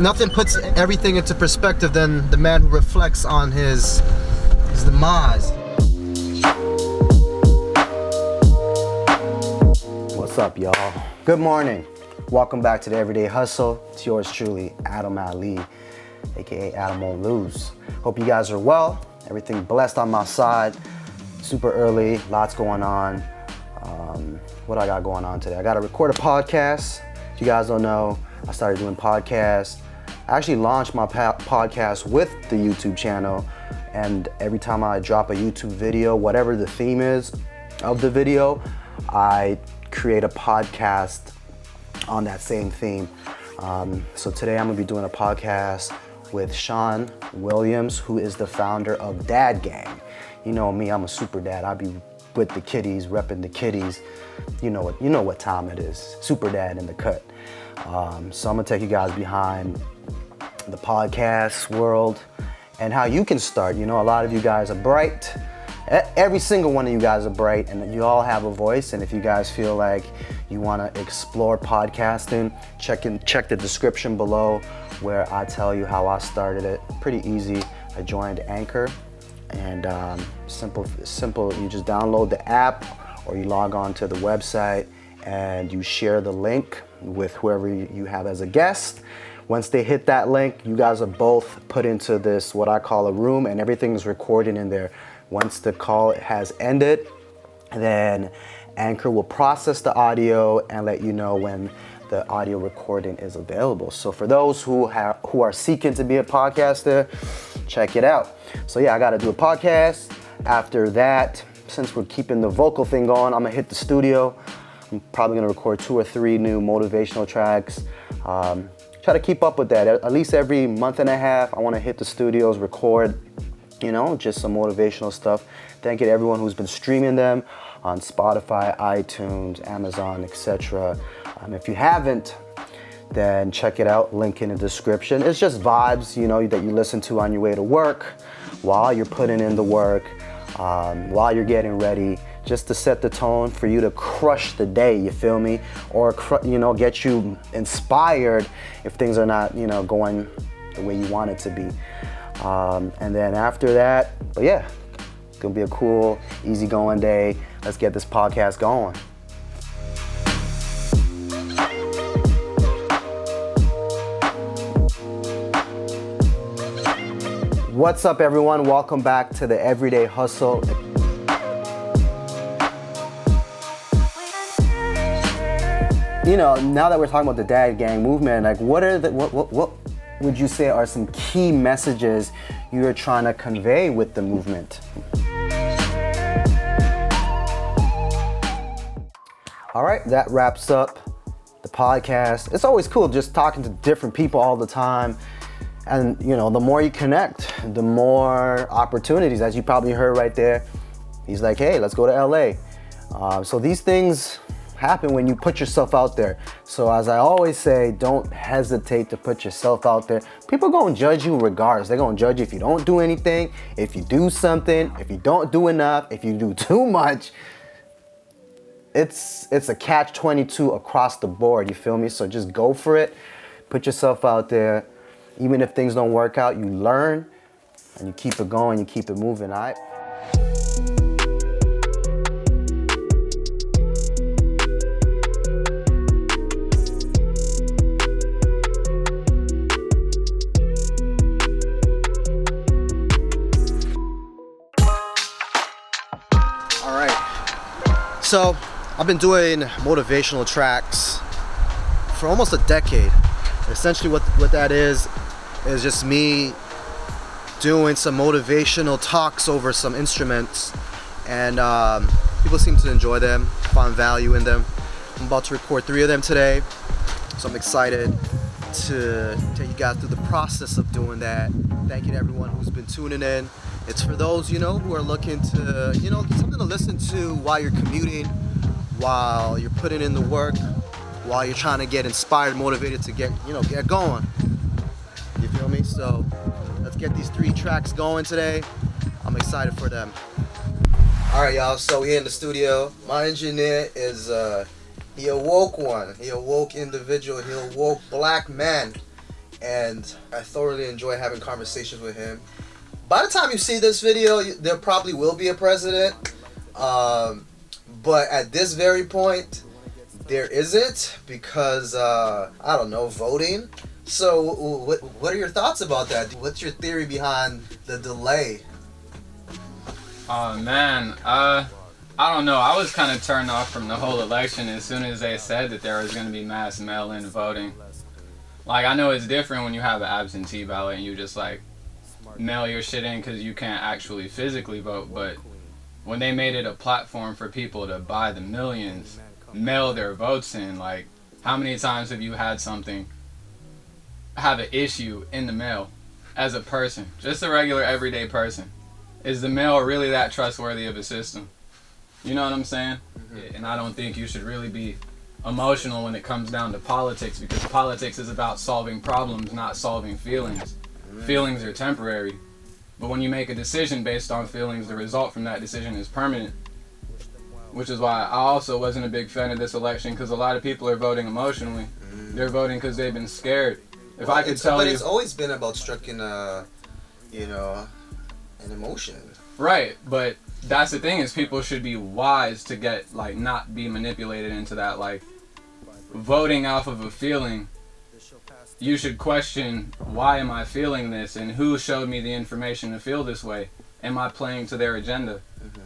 nothing puts everything into perspective than the man who reflects on his demise. What's up, y'all? Good morning. Welcome back to the Everyday Hustle. It's yours truly, Adam Ali, aka Adam Won't Lose. Hope you guys are well. Everything blessed on my side. Super early, lots going on. What I got going on today? I got to record a podcast. If you guys don't know, I started doing podcasts. I actually launched my podcast with the YouTube channel, and every time I drop a YouTube video, whatever the theme is of the video, I create a podcast on that same theme. So today I'm gonna be doing a podcast with Sean Williams, who is the founder of Dad Gang. You know me, I'm a super dad. I be with the kiddies, repping the kiddies. You know what time it is. Super dad in the cut. So I'm gonna take you guys behind the podcast world and how you can start. You know, a lot of you guys are bright. Every single one of you guys are bright, and you all have a voice. And if you guys feel like you want to explore podcasting, check the description below where I tell you how I started it. Pretty easy. I joined Anchor, and simple. You just download the app, or you log on to the website and you share the link with whoever you have as a guest. Once they hit that link, you guys are both put into this, what I call a room, and everything is recorded in there. Once the call has ended, then Anchor will process the audio and let you know when the audio recording is available. So for those who are seeking to be a podcaster, check it out. So yeah, I got to do a podcast. After that, since we're keeping the vocal thing going, I'm gonna hit the studio. I'm probably gonna record 2 or 3 new motivational tracks. Try to keep up with that. At least every month and a half, I want to hit the studios, record, just some motivational stuff. Thank you to everyone who's been streaming them on Spotify, iTunes, Amazon, etc. If you haven't, then check it out. Link in the description. It's just vibes, that you listen to on your way to work, while you're putting in the work, while you're getting ready, just to set the tone for you to crush the day, you feel me? Or, get you inspired if things are not, going the way you want it to be. And then after that, but yeah, it's gonna be a cool, easygoing day. Let's get this podcast going. What's up, everyone? Welcome back to the Everyday Hustle. Now that we're talking about the Dad Gang movement, like what would you say are some key messages you're trying to convey with the movement? All right, that wraps up the podcast. It's always cool just talking to different people all the time. And, the more you connect, the more opportunities. As you probably heard right there, he's like, hey, let's go to LA. So these things happen when you put yourself out there. So as I always say, don't hesitate to put yourself out there. People gonna judge you regardless. They're gonna judge you if you don't do anything, if you do something, if you don't do enough, if you do too much. It's a catch-22 across the board, you feel me? So just go for it, put yourself out there. Even if things don't work out, you learn and you keep it going, you keep it moving, all right? So I've been doing motivational tracks for almost a decade. Essentially what that is just me doing some motivational talks over some instruments, and people seem to enjoy them, find value in them. I'm about to record 3 of them today, so I'm excited to take you guys through the process of doing that. Thank you to everyone who's been tuning in. It's for those, who are looking to, something to listen to while you're commuting, while you're putting in the work, while you're trying to get inspired, motivated to get going. You feel me? So let's get these 3 tracks going today. I'm excited for them. All right, y'all. So we're in the studio. My engineer is he a woke one. He a woke individual. He a woke black man. and I thoroughly enjoy having conversations with him. By the time you see this video, there probably will be a president, but at this very point, there isn't, because I don't know, voting. So what are your thoughts about that? What's your theory behind the delay? Oh man, I don't know. I was kind of turned off from the whole election as soon as they said that there was going to be mass mail-in voting. Like, I know it's different when you have an absentee ballot and you just like mail your shit in because you can't actually physically vote, but when they made it a platform for people to by the millions mail their votes in, like, how many times have you had something have an issue in the mail as a person, just a regular everyday person? Is the mail really that trustworthy of a system? You know what I'm saying? Mm-hmm. And I don't think you should really be emotional when it comes down to politics, because politics is about solving problems, not solving feelings. Mm-hmm. Feelings are temporary, but when you make a decision based on feelings, the result from that decision is permanent. Which is why I also wasn't a big fan of this election, because a lot of people are voting emotionally. Mm-hmm. They're voting because they've been scared. If I could tell you, but it's always been about striking, an emotion. Right, but that's the thing, is people should be wise to get, like, not be manipulated into that, like, voting off of a feeling. You should question, why am I feeling this, and who showed me the information to feel this way? Am I playing to their agenda? Mm-hmm.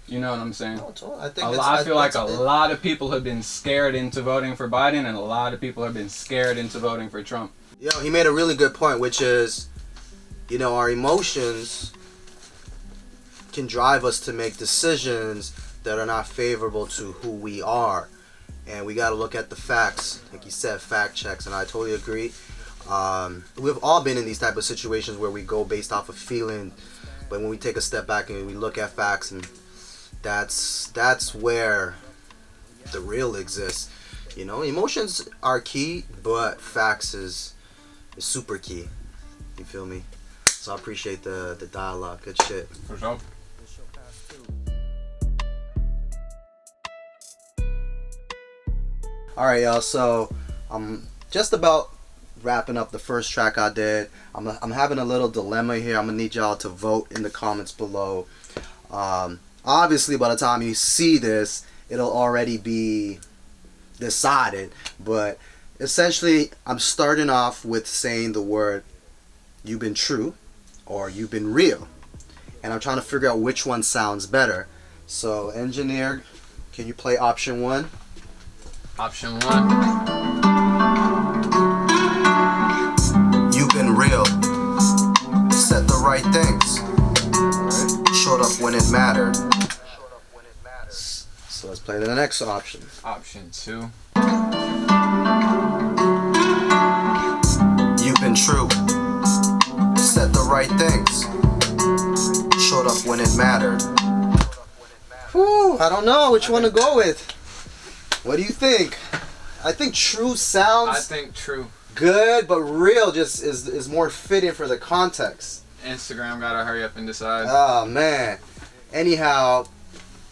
You know what I'm saying? I feel like a lot of people have been scared into voting for Biden, and a lot of people have been scared into voting for Trump. He made a really good point, which is, our emotions can drive us to make decisions that are not favorable to who we are, and we got to look at the facts, like you said, fact checks, and I totally agree. We've all been in these type of situations where we go based off of feeling, but when we take a step back and we look at facts, and that's where the real exists. Emotions are key, but facts is super key. You feel me? So I appreciate the dialogue. Good shit. For sure. Alright, y'all, so I'm just about wrapping up the first track I did. I'm having a little dilemma here. I'm gonna need y'all to vote in the comments below. Obviously, by the time you see this, it'll already be decided, but essentially I'm starting off with saying the word "you've been true" or "you've been real," and I'm trying to figure out which one sounds better. So, engineer, can you play option 1? Option 1. You've been real. Said the right things. Showed up when it mattered. So let's play the next option. Option 2. You've been true. Said the right things. Showed up when it mattered. Whew, I don't know which one to go with. What do you think? I think true sounds... I think true. Good, but real just is more fitting for the context. Instagram gotta hurry up and decide. Oh, man. Anyhow,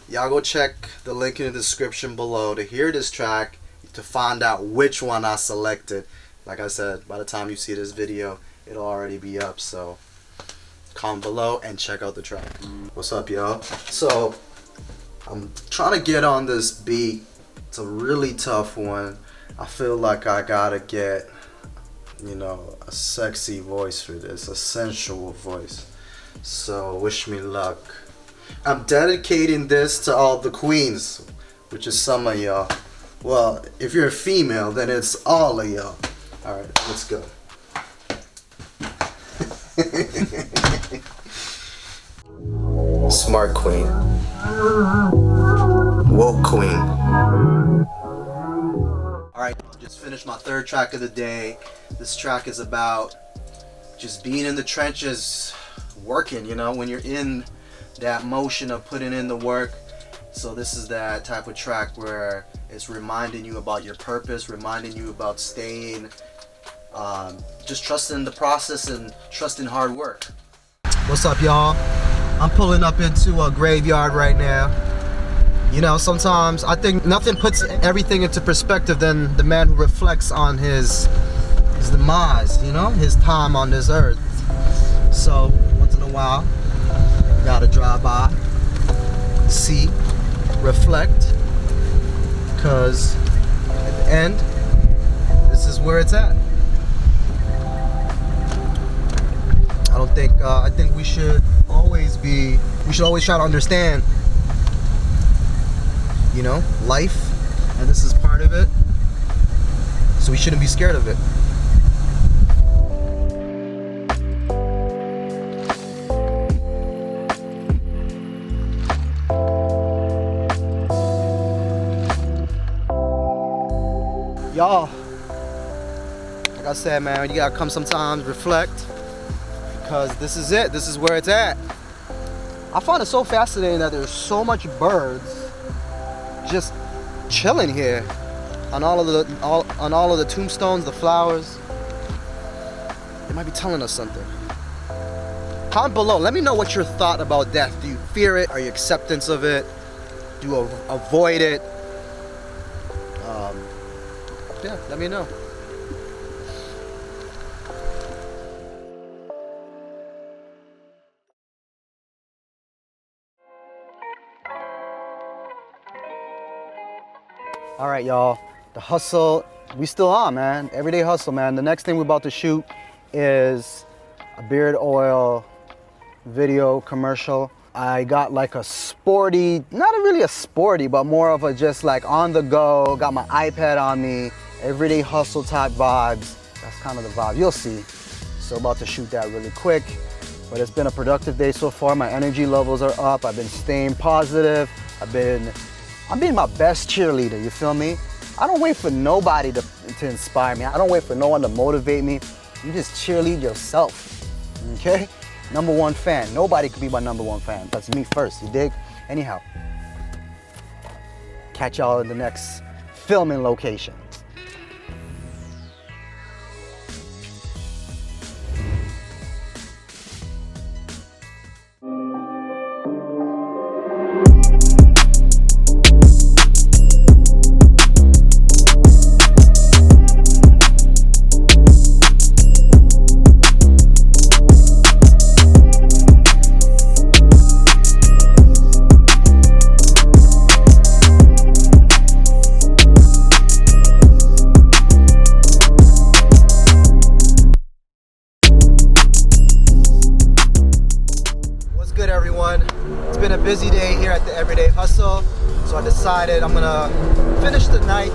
y'all go check the link in the description below to hear this track, to find out which one I selected. Like I said, by the time you see this video, it'll already be up, so comment below and check out the track. What's up, y'all? So, I'm trying to get on this beat. It's a really tough one. I feel like I gotta get, a sexy voice for this, a sensual voice. So wish me luck. I'm dedicating this to all the queens, which is some of y'all. Well, if you're a female, then it's all of y'all. Alright, let's go. Smart queen. Woke queen. Alright, just finished my third track of the day. This track is about just being in the trenches, working, when you're in that motion of putting in the work. So this is that type of track where it's reminding you about your purpose, reminding you about staying, just trusting the process and trusting hard work. What's up, y'all? I'm pulling up into a graveyard right now. Sometimes I think nothing puts everything into perspective than the man who reflects on his demise, you know, his time on this earth. So once in a while, you gotta drive by, see, reflect, because at the end, this is where it's at. I think we should always try to understand, you know, life, and this is part of it, so we shouldn't be scared of it. Y'all, like I said, man, you gotta come sometimes, reflect, because this is it. This is where it's at. I find it so fascinating that there's so much birds just chilling here on all of the tombstones, the flowers. They might be telling us something. Comment below. Let me know what your thought about death. Do you fear it? Are you acceptance of it? Do you avoid it? Yeah, let me know. All right, y'all. The hustle, we still on, man. Everyday hustle, man. The next thing we're about to shoot is a beard oil video commercial. I got like a sporty, not really a sporty, but more of a just like on the go, got my iPad on me, everyday hustle type vibes. That's kind of the vibe, you'll see. So about to shoot that really quick, but it's been a productive day so far. My energy levels are up. I've been staying positive. I'm being my best cheerleader, you feel me? I don't wait for nobody to inspire me. I don't wait for no one to motivate me. You just cheerlead yourself, okay? Number one fan. Nobody could be my number one fan. That's me first, you dig? Anyhow, catch y'all in the next filming location. It's been a busy day here at the Everyday Hustle, so I decided I'm gonna finish the night,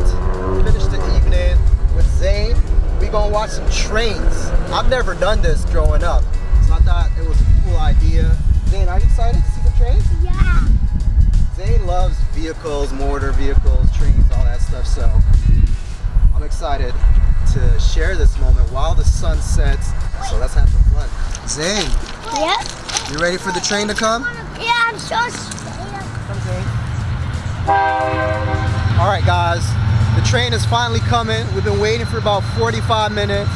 finish the evening with Zane. We gonna watch some trains. I've never done this growing up, so I thought it was a cool idea. Zane, are you excited to see the trains? Yeah. Zane loves vehicles, motor vehicles, trains, all that stuff, so I'm excited to share this moment while the sun sets, so let's have some fun. Zane, Yep. you ready for the train to come? Yeah, I'm so scared. Come, Zane. All right, guys, the train is finally coming. We've been waiting for about 45 minutes.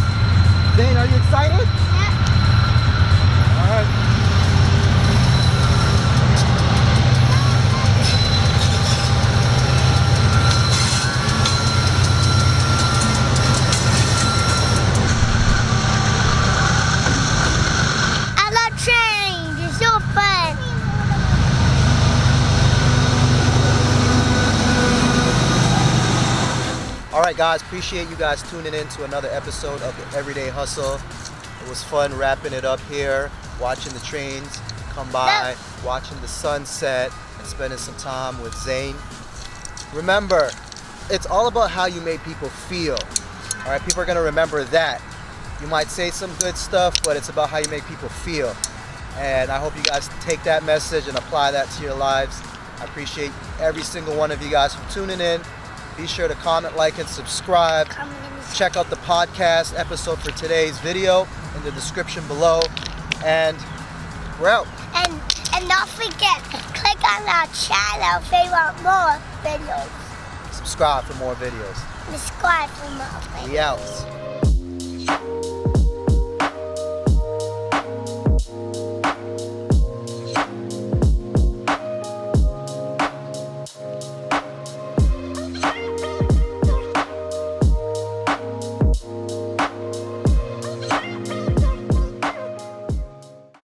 Zane, are you excited? Yeah. All right. I love trains. It's so fun. All right, guys, appreciate you guys tuning in to another episode of the Everyday Hustle. It was fun wrapping it up here, watching the trains come by, watching the sunset, and spending some time with Zane. Remember, it's all about how you make people feel. All right, people are gonna remember that. You might say some good stuff, but it's about how you make people feel. And I hope you guys take that message and apply that to your lives. I appreciate every single one of you guys for tuning in. Be sure to comment, like, and subscribe. Check out the podcast episode for today's video in the description below. And we're out. And don't forget, click on our channel if you want more videos. Subscribe for more videos. Subscribe for more videos. We out.